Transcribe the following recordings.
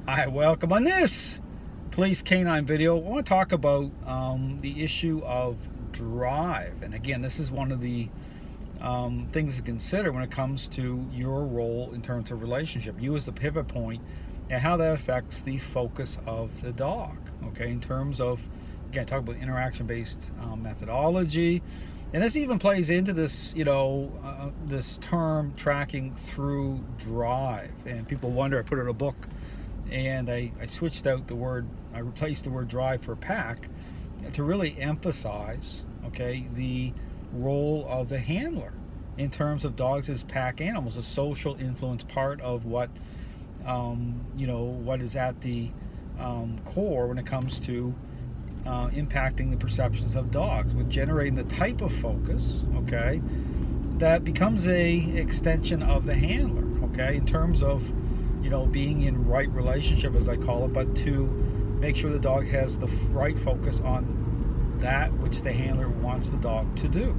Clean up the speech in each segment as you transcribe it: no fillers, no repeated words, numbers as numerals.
Hi, welcome. On this police canine video, I want to talk about the issue of drive. And again, this is one of the things to consider when it comes to your role in terms of relationship. You as the pivot point and how that affects the focus of the dog. Okay, in terms of, again, talk about interaction-based methodology. And this even plays into this, this term tracking through drive. And people wonder, I put it in a book and I switched out the word, I replaced the word drive for pack to really emphasize, okay, the role of the handler in terms of dogs as pack animals, a social influence part of what, what is at the core when it comes to impacting the perceptions of dogs, with generating the type of focus, okay, that becomes a extension of the handler, okay, in terms of, being in right relationship, as I call it, but to make sure the dog has the right focus on that which the handler wants the dog to do,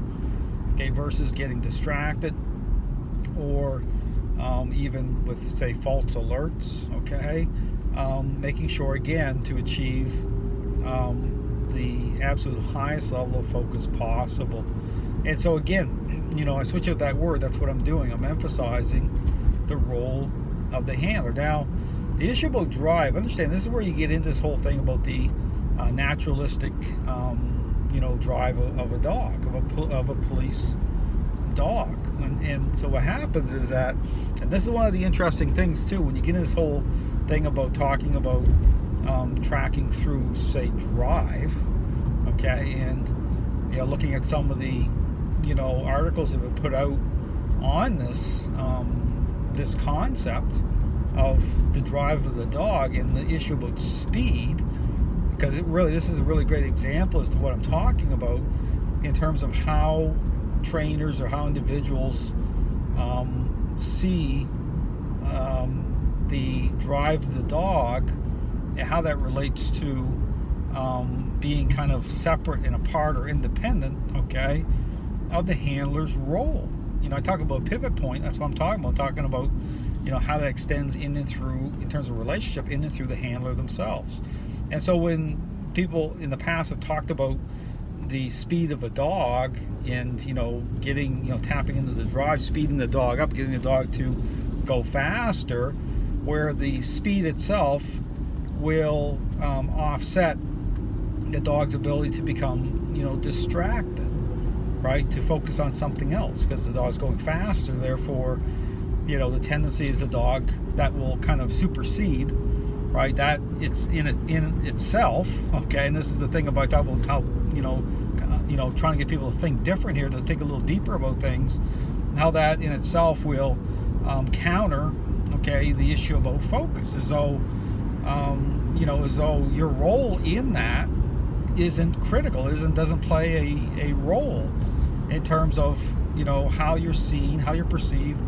okay, versus getting distracted or even with, say, false alerts, okay, making sure, again, to achieve the absolute highest level of focus possible. And so again, I switch out that word. That's what I'm doing. I'm emphasizing the role of the handler. Now, the issue about drive, understand, this is where you get into this whole thing about the naturalistic drive of a dog, of a police dog. And so what happens is that, and this is one of the interesting things too, when you get into this whole thing about talking about tracking through, say, drive, okay, and looking at some of the articles that have been put out on this this concept of the drive of the dog and the issue about speed, because this is a really great example as to what I'm talking about in terms of how trainers or how individuals see the drive of the dog and how that relates to being kind of separate and apart or independent, okay, of the handler's role. I talk about pivot point. That's what I'm talking about. Talking about, how that extends in and through, in terms of relationship, in and through the handler themselves. And so when people in the past have talked about the speed of a dog and, getting, tapping into the drive, speeding the dog up, getting the dog to go faster, where the speed itself will offset the dog's ability to become, distracted, right, to focus on something else, because the dog's going faster. Therefore, the tendency is a dog that will kind of supersede, right, that it's in itself, okay. And this is the thing about talking about how, trying to get people to think different here, to think a little deeper about things, how that in itself will counter, okay, the issue about focus, as though as though your role in that isn't critical, doesn't play a role in terms of, how you're seen, how you're perceived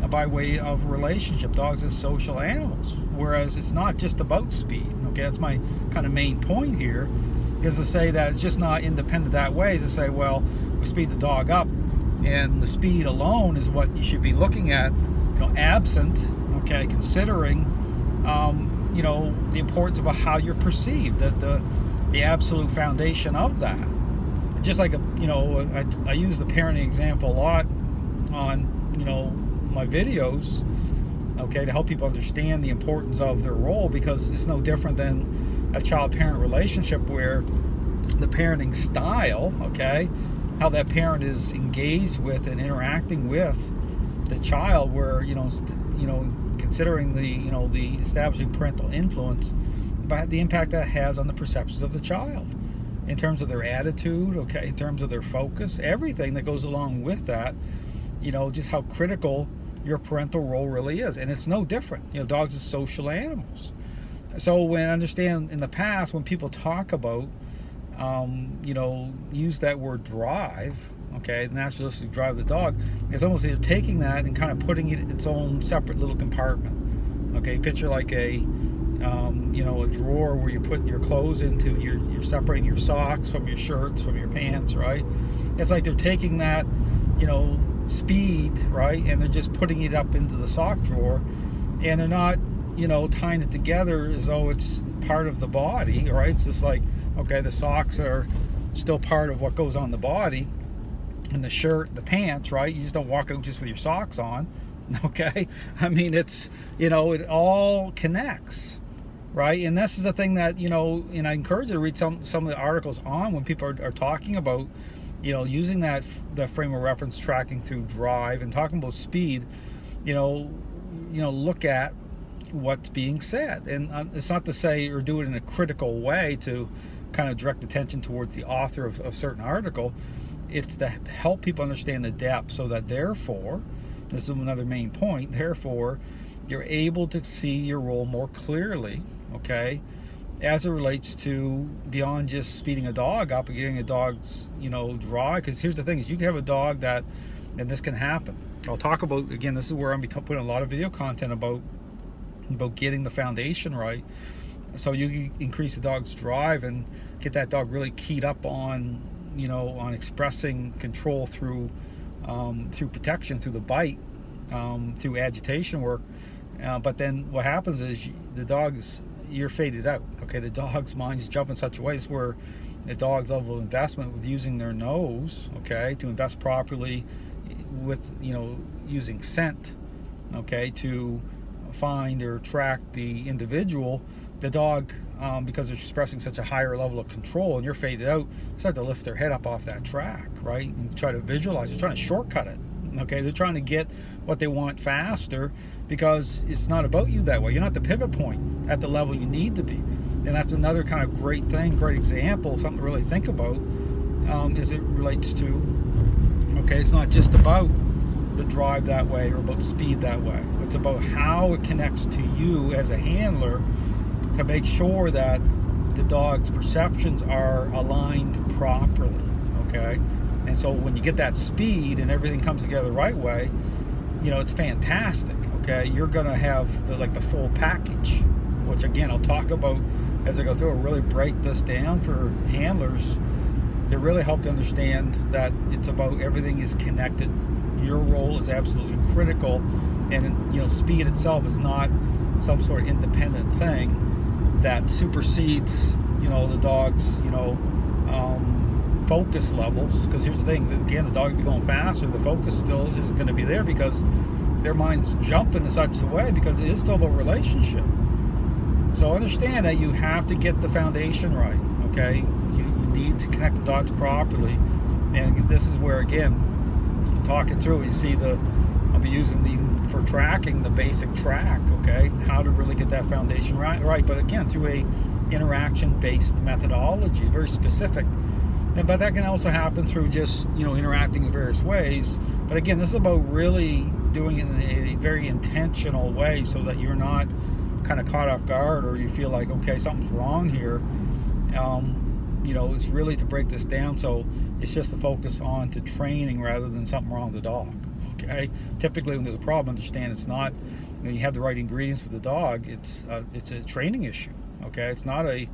by way of relationship. Dogs as social animals, whereas it's not just about speed, okay. That's my kind of main point here, is to say that it's just not independent that way, is to say, well, we speed the dog up and the speed alone is what you should be looking at, absent, okay, considering the importance about how you're perceived, the absolute foundation of that. Just like I use the parenting example a lot on my videos, okay, to help people understand the importance of their role, because it's no different than a child-parent relationship, where the parenting style, okay, how that parent is engaged with and interacting with the child, where considering the establishing parental influence, but the impact that has on the perceptions of the child in terms of their attitude, okay, in terms of their focus, everything that goes along with that, just how critical your parental role really is. And it's no different, dogs are social animals. So when I understand in the past, when people talk about use that word drive, okay, naturalistic drive the dog, it's almost like you're taking that and kind of putting it in its own separate little compartment, okay. Picture like a a drawer where you put your clothes into. You're separating your socks from your shirts, from your pants, right? It's like they're taking that speed, right, and they're just putting it up into the sock drawer, and they're not tying it together as though it's part of the body, right? It's just like, okay, the socks are still part of what goes on the body, and the shirt, the pants, right? You just don't walk out just with your socks on, okay? I mean, it's, it all connects, right? And this is the thing that, and I encourage you to read some of the articles on when people are talking about, using that frame of reference tracking through drive and talking about speed, look at what's being said. And it's not to say or do it in a critical way to kind of direct attention towards the author of certain article. It's to help people understand the depth, so that therefore, this is another main point, therefore you're able to see your role more clearly, okay, as it relates to beyond just speeding a dog up and getting a dog's dry. Because here's the thing, is you can have a dog that, and this can happen, I'll talk about, again, this is where I'm putting a lot of video content about getting the foundation right, so you can increase the dog's drive and get that dog really keyed up on on expressing control through protection, through the bite, through agitation work. But then what happens is you're faded out, okay? The dog's mind is jumping such a way where the dog's level of investment with using their nose, okay, to invest properly with using scent, okay, to find or track the individual, the dog, because they're expressing such a higher level of control and you're faded out, start to lift their head up off that track, right? And try to visualize. They're trying to shortcut it, okay? They're trying to get what they want faster, because it's not about you that way. You're not the pivot point at the level you need to be. And that's another kind of great example, something to really think about, as it relates to, okay, it's not just about the drive that way or about speed that way. It's about how it connects to you as a handler to make sure that the dog's perceptions are aligned properly, okay? And so when you get that speed and everything comes together the right way, it's fantastic, okay? You're gonna have the full package, which again I'll talk about as I go through. I'll really break this down for handlers to really help you understand that it's about everything is connected. Your role is absolutely critical, and speed itself is not some sort of independent thing that supersedes the dog's focus levels. Because here's the thing, again, the dog will be going faster, the focus still isn't going to be there because their mind's jumping in such a way, because it is still about relationship. So understand that you have to get the foundation right, okay? You need to connect the dots properly, and this is where, again, talking through, you see I'll be using for tracking the basic track, okay, how to really get that foundation right, but again, through a interaction-based methodology, very specific. But that can also happen through just interacting in various ways. But again, this is about really doing it in a very intentional way, so that you're not kind of caught off guard, or you feel like, okay, something's wrong here. It's really to break this down, so it's just to focus on to training rather than something wrong with the dog, okay? Typically when there's a problem, understand it's not, you have the right ingredients with the dog, it's a training issue, okay? It's not a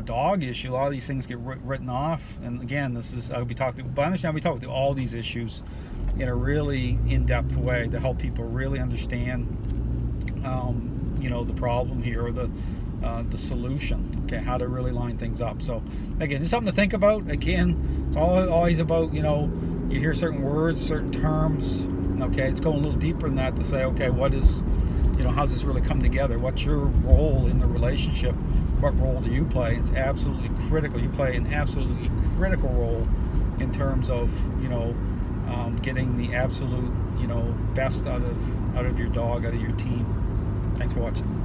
dog issue. A lot of these things get written off, and again, I'll be talking through all these issues in a really in-depth way to help people really understand the problem here, or the solution, okay, how to really line things up. So again, it's something to think about. Again, it's always about, you hear certain words, certain terms, okay, it's going a little deeper than that to say, okay, what is, how's this really come together? What's your role in the relationship? What role do you play? It's absolutely critical. You play an absolutely critical role in terms of, getting the absolute, best out of your dog, out of your team. Thanks for watching.